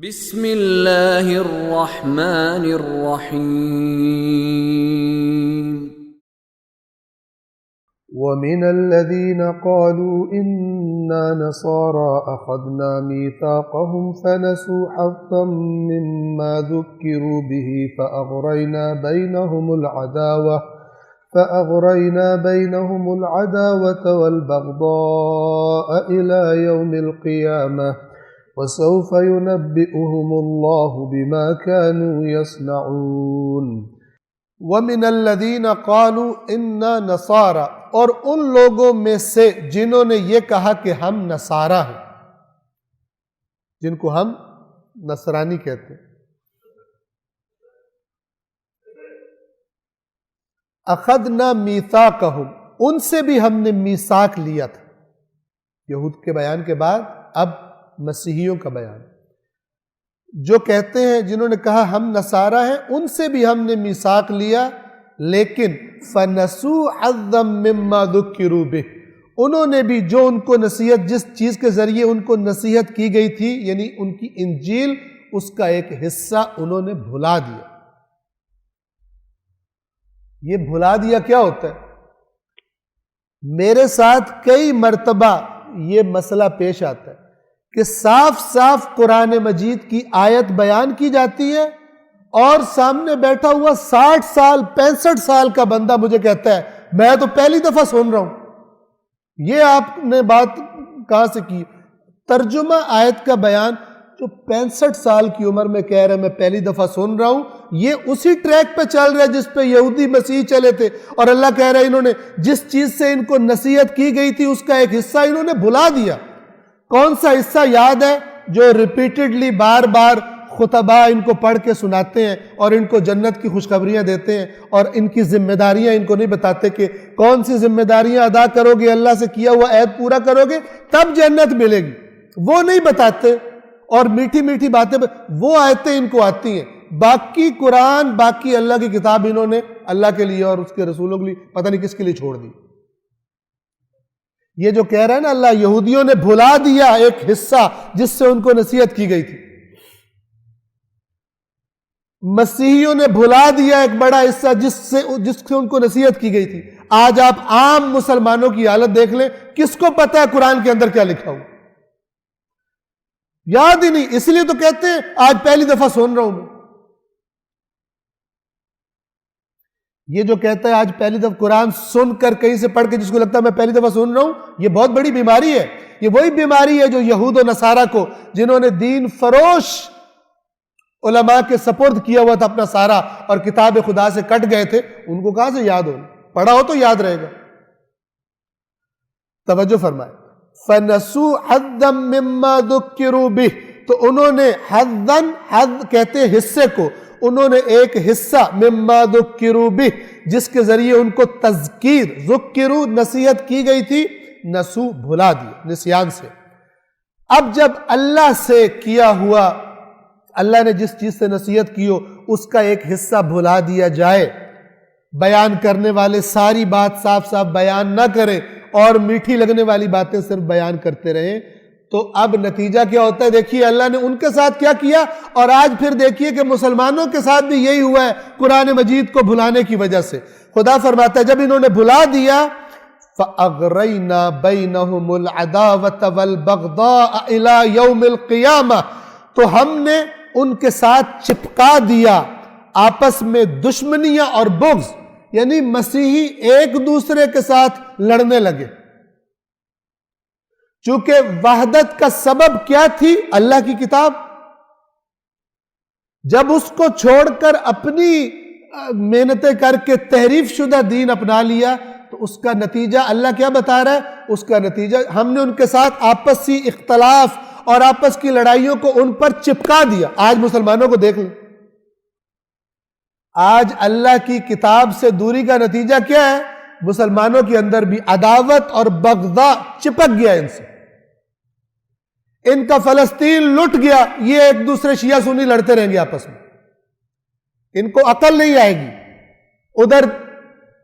بسم اللہ الرحمن الرحیم ومن الذين قالوا إنا نصارى أخذنا ميثاقهم فنسوا حظا مما ذكروا به فأغرينا بينهم العداوة والبغضاء إلى يوم القيامة وسوف ينبئهم الله بما كانوا يصنعون۔ وَمِنَ الَّذِينَ قَالُوا إِنَّا نَصَارَى، اور ان لوگوں میں سے جنہوں نے یہ کہا کہ ہم نصارہ ہیں، جن کو ہم نصرانی کہتے ہیں۔ أَخَذْنَا مِيثَاقَهُمْ، ان سے بھی ہم نے میثاق لیا تھا۔ یہود کے بیان کے بعد اب مسیحیوں کا بیان، جو کہتے ہیں جنہوں نے کہا ہم نصارہ ہیں ان سے بھی ہم نے میثاق لیا، لیکن فَنَسُوا حَظًّا مِّمَّا ذُكِّرُوا بِهِ، انہوں نے بھی جو ان کو نصیحت، جس چیز کے ذریعے ان کو نصیحت کی گئی تھی، یعنی ان کی انجیل، اس کا ایک حصہ انہوں نے بھلا دیا۔ یہ بھلا دیا کیا ہوتا ہے؟ میرے ساتھ کئی مرتبہ یہ مسئلہ پیش آتا ہے کہ صاف صاف قرآن مجید کی آیت بیان کی جاتی ہے اور سامنے بیٹھا ہوا 60 سال 65 سال کا بندہ مجھے کہتا ہے میں تو پہلی دفعہ سن رہا ہوں۔ یہ آپ نے بات کہاں سے کی؟ ترجمہ آیت کا بیان جو 65 سال کی عمر میں کہہ رہے ہیں میں پہلی دفعہ سن رہا ہوں، یہ اسی ٹریک پہ چل رہا ہے جس پہ یہودی مسیح چلے تھے، اور اللہ کہہ رہا ہے انہوں نے جس چیز سے ان کو نصیحت کی گئی تھی اس کا ایک حصہ انہوں نے بھلا دیا۔ کون سا حصہ یاد ہے جو ریپیٹڈلی بار بار خطبہ ان کو پڑھ کے سناتے ہیں اور ان کو جنت کی خوشخبریاں دیتے ہیں، اور ان کی ذمہ داریاں ان کو نہیں بتاتے کہ کون سی ذمہ داریاں ادا کرو گے، اللہ سے کیا ہوا عہد پورا کرو گے تب جنت ملے گی، وہ نہیں بتاتے، اور میٹھی میٹھی باتیں وہ آیتیں ان کو آتی ہیں، باقی قرآن باقی اللہ کی کتاب انہوں نے اللہ کے لیے اور اس کے رسولوں کے لیے پتہ نہیں کس کے لیے چھوڑ دی۔ یہ جو کہہ رہا ہے نا اللہ، یہودیوں نے بھلا دیا ایک حصہ جس سے ان کو نصیحت کی گئی تھی، مسیحیوں نے بھلا دیا ایک بڑا حصہ جس سے ان کو نصیحت کی گئی تھی۔ آج آپ عام مسلمانوں کی حالت دیکھ لیں، کس کو پتہ ہے قرآن کے اندر کیا لکھا ہو؟ یاد ہی نہیں، اس لیے تو کہتے ہیں آج پہلی دفعہ سن رہا ہوں میں۔ یہ جو کہتا ہے آج پہلی دفعہ قرآن سن کر کہیں سے پڑھ کے جس کو لگتا ہے میں پہلی دفعہ سن رہا ہوں، یہ بہت بڑی بیماری ہے۔ یہ وہی بیماری ہے جو یہود و نصارہ کو، جنہوں نے دین فروش علماء کے سپرد کیا ہوا تھا اپنا سارا اور کتاب خدا سے کٹ گئے تھے، ان کو کہاں سے یاد ہو؟ پڑھا ہو تو یاد رہے گا۔ توجہ فرمائے، فَنَسُوا حَظًّا مِّمَّا ذُكِّرُوا بِهِ، تو انہوں نے حظًّا، حظ کہتے ہیں حصے کو، انہوں نے ایک حصہ مما ذکروا بہ، جس کے ذریعے ان کو تذکیر، ذکروا نصیحت کی گئی تھی، نسو بھلا دی نسیان سے۔ اب جب اللہ سے کیا ہوا، اللہ نے جس چیز سے نصیحت کی ہو اس کا ایک حصہ بھلا دیا جائے، بیان کرنے والے ساری بات صاف صاف بیان نہ کریں اور میٹھی لگنے والی باتیں صرف بیان کرتے رہیں، تو اب نتیجہ کیا ہوتا ہے؟ دیکھیے اللہ نے ان کے ساتھ کیا کیا، اور آج پھر دیکھیے کہ مسلمانوں کے ساتھ بھی یہی ہوا ہے قرآن مجید کو بھلانے کی وجہ سے۔ خدا فرماتا ہے جب انہوں نے بھلا دیا، فَأَغْرَيْنَا بَيْنَهُمُ الْعَدَاوَةَ وَالْبَغْضَاءَ إِلَى يَوْمِ الْقِيَامَةِ، تو ہم نے ان کے ساتھ چپکا دیا آپس میں دشمنیاں اور بغض، یعنی مسیحی ایک دوسرے کے ساتھ لڑنے لگے۔ چونکہ وحدت کا سبب کیا تھی؟ اللہ کی کتاب۔ جب اس کو چھوڑ کر اپنی محنتیں کر کے تحریف شدہ دین اپنا لیا تو اس کا نتیجہ اللہ کیا بتا رہا ہے؟ اس کا نتیجہ ہم نے ان کے ساتھ آپسی اختلاف اور آپس کی لڑائیوں کو ان پر چپکا دیا۔ آج مسلمانوں کو دیکھ لیں، آج اللہ کی کتاب سے دوری کا نتیجہ کیا ہے؟ مسلمانوں کے اندر بھی عداوت اور بغضاء چپک گیا ان سے، ان کا فلسطین لٹ گیا، یہ ایک دوسرے شیعہ سنی لڑتے رہیں گے آپس میں، ان کو عقل نہیں آئے گی۔ ادھر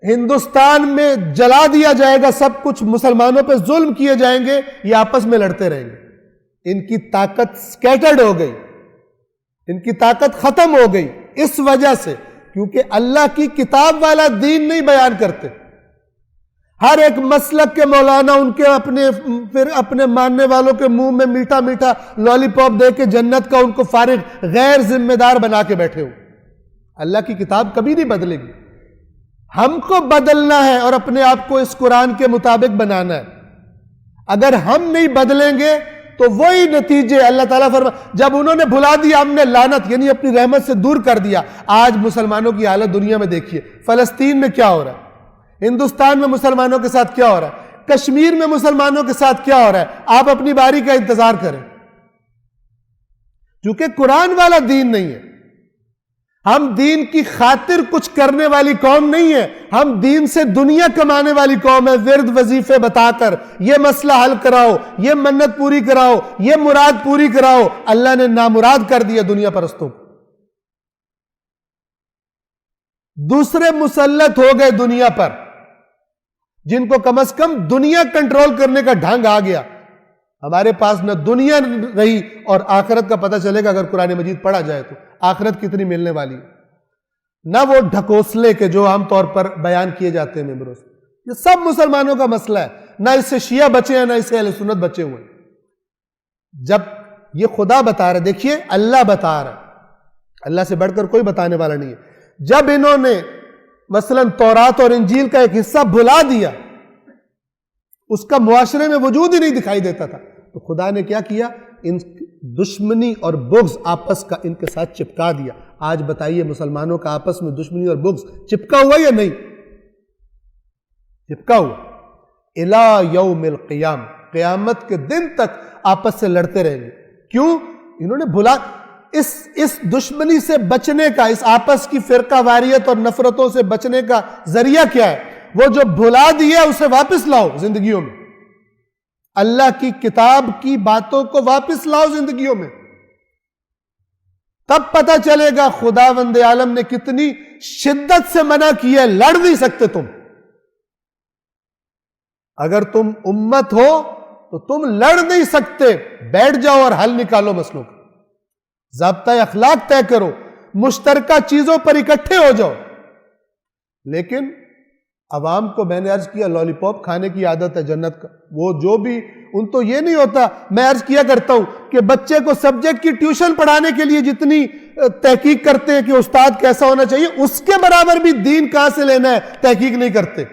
ہندوستان میں جلا دیا جائے گا سب کچھ، مسلمانوں پہ ظلم کیے جائیں گے، یہ آپس میں لڑتے رہیں گے، ان کی طاقت سکیٹرڈ ہو گئی۔ ان کی طاقت ختم ہو گئی اس وجہ سے کیونکہ اللہ کی کتاب والا دین نہیں بیان کرتے. ہر ایک مسلک کے مولانا ان کے اپنے ماننے والوں کے منہ میں میٹھا میٹھا لالی پاپ دے کے جنت کا ان کو فارغ غیر ذمہ دار بنا کے بیٹھے ہو. اللہ کی کتاب کبھی نہیں بدلے گی. ہم کو بدلنا ہے اور اپنے آپ کو اس قرآن کے مطابق بنانا ہے. اگر ہم نہیں بدلیں گے تو وہی نتیجے اللہ تعالیٰ جب انہوں نے بھلا دیا ہم نے لعنت یعنی اپنی رحمت سے دور کر دیا. آج مسلمانوں کی حالت دنیا میں دیکھیے. فلسطین میں کیا ہو رہا ہے, ہندوستان میں مسلمانوں کے ساتھ کیا ہو رہا ہے, کشمیر میں مسلمانوں کے ساتھ کیا ہو رہا ہے. آپ اپنی باری کا انتظار کریں. کیونکہ قرآن والا دین نہیں ہے. ہم دین کی خاطر کچھ کرنے والی قوم نہیں ہے. ہم دین سے دنیا کمانے والی قوم ہے. ورد وظیفے بتا کر یہ مسئلہ حل کراؤ, یہ منت پوری کراؤ, یہ مراد پوری کراؤ. اللہ نے نامراد کر دیا دنیا پرستوں کو. دوسرے مسلط ہو گئے دنیا پر جن کو کم از کم دنیا کنٹرول کرنے کا ڈھنگ آ گیا. ہمارے پاس نہ دنیا رہی اور آخرت کا پتہ چلے گا اگر قرآن مجید پڑھا جائے تو آخرت کتنی ملنے والی, نہ وہ ڈھکوسلے کے جو عام طور پر بیان کیے جاتے ہیں ممبروں سے. یہ سب مسلمانوں کا مسئلہ ہے. نہ اس سے شیعہ بچے ہیں نہ اس سے اہل سنت بچے ہوئے. جب یہ خدا بتا رہا ہے, دیکھیے اللہ بتا رہا ہے, اللہ سے بڑھ کر کوئی بتانے والا نہیں ہے. جب انہوں نے مثلا تورات اور انجیل کا ایک حصہ بھلا دیا, اس کا معاشرے میں وجود ہی نہیں دکھائی دیتا تھا, تو خدا نے کیا کیا, ان دشمنی اور بغض آپس کا ان کے ساتھ چپکا دیا. آج بتائیے مسلمانوں کا آپس میں دشمنی اور بغض چپکا ہوا یا نہیں؟ چپکا ہوا. الی یوم القیامہ, قیامت کے دن تک آپس سے لڑتے رہیں گے. کیوں؟ انہوں نے بھلا. اس دشمنی سے بچنے کا, اس آپس کی فرقہ واریت اور نفرتوں سے بچنے کا ذریعہ کیا ہے؟ وہ جو بھلا دیا اسے واپس لاؤ زندگیوں میں. اللہ کی کتاب کی باتوں کو واپس لاؤ زندگیوں میں. تب پتہ چلے گا خداوند عالم نے کتنی شدت سے منع کیا ہے. لڑ نہیں سکتے تم. اگر تم امت ہو تو تم لڑ نہیں سکتے. بیٹھ جاؤ اور حل نکالو مسئلوں کا. ضابطہ اخلاق طے کرو, مشترکہ چیزوں پر اکٹھے ہو جاؤ. لیکن عوام کو میں نے عرض کیا لالی پاپ کھانے کی عادت ہے جنت کا. وہ جو بھی ان تو یہ نہیں ہوتا. میں عرض کیا کرتا ہوں کہ بچے کو سبجیکٹ کی ٹیوشن پڑھانے کے لیے جتنی تحقیق کرتے ہیں کہ استاد کیسا ہونا چاہیے, اس کے برابر بھی دین کہاں سے لینا ہے تحقیق نہیں کرتے.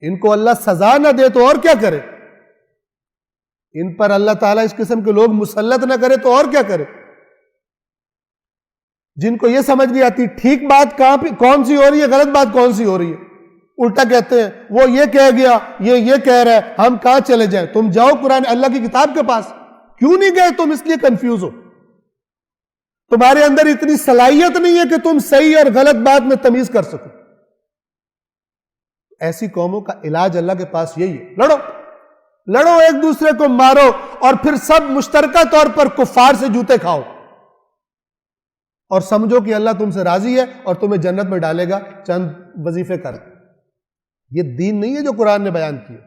ان کو اللہ سزا نہ دے تو اور کیا کرے؟ ان پر اللہ تعالیٰ اس قسم کے لوگ مسلط نہ کرے تو اور کیا کرے؟ جن کو یہ سمجھ نہیں آتی ٹھیک بات کون سی ہو رہی ہے, غلط بات کون سی ہو رہی ہے, الٹا کہتے ہیں وہ یہ کہہ گیا, یہ کہہ رہا ہے, ہم کہاں چلے جائیں؟ تم جاؤ قرآن اللہ کی کتاب کے پاس. کیوں نہیں گئے تم؟ اس لیے کنفیوز ہو. تمہارے اندر اتنی صلاحیت نہیں ہے کہ تم صحیح اور غلط بات میں تمیز کر سکو. ایسی قوموں کا علاج اللہ کے پاس یہی ہے, لڑو ایک دوسرے کو مارو اور پھر سب مشترکہ طور پر کفار سے جوتے کھاؤ اور سمجھو کہ اللہ تم سے راضی ہے اور تمہیں جنت میں ڈالے گا چند وظیفے کر. یہ دین نہیں ہے جو قرآن نے بیان کیا.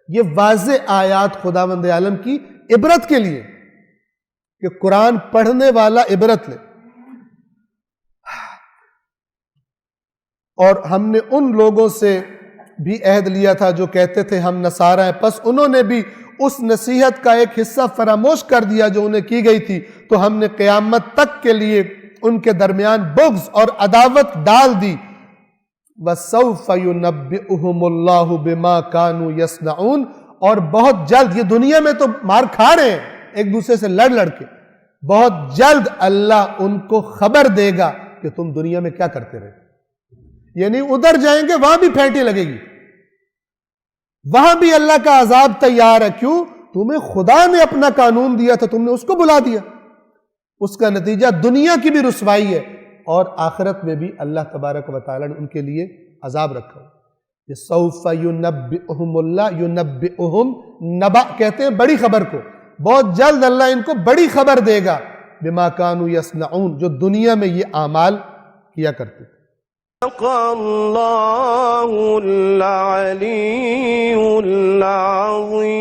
یہ واضح آیات خداوند عالم کی عبرت کے لیے کہ قرآن پڑھنے والا عبرت لے. اور ہم نے ان لوگوں سے بھی عہد لیا تھا جو کہتے تھے ہم نصارہ ہیں, پس انہوں نے بھی اس نصیحت کا ایک حصہ فراموش کر دیا جو انہیں کی گئی تھی, تو ہم نے قیامت تک کے لیے ان کے درمیان بغض اور عداوت ڈال دی. وَسَوْفَ يُنَبِّئُهُمُ اللَّهُ بِمَا كَانُوا يَصْنَعُونَ, اور بہت جلد, یہ دنیا میں تو مار کھا رہے ہیں ایک دوسرے سے لڑ کے, بہت جلد اللہ ان کو خبر دے گا کہ تم دنیا میں کیا کرتے رہے. یعنی ادھر جائیں گے وہاں بھی پھینٹی لگے گی, وہاں بھی اللہ کا عذاب تیار ہے. کیوں؟ تمہیں خدا نے اپنا قانون دیا تھا, تم نے اس کو بلا دیا. اس کا نتیجہ دنیا کی بھی رسوائی ہے اور آخرت میں بھی اللہ تبارک و تعالی نے ان کے لیے عذاب رکھا ہے. یہ سوف ينبئهم اللہ, ينبئهم نبا کہتے ہیں بڑی خبر کو. بہت جلد اللہ ان کو بڑی خبر دے گا بما كانوا يصنعون, جو دنیا میں یہ اعمال کیا کرتے تھے. اللہ العلی العظیم.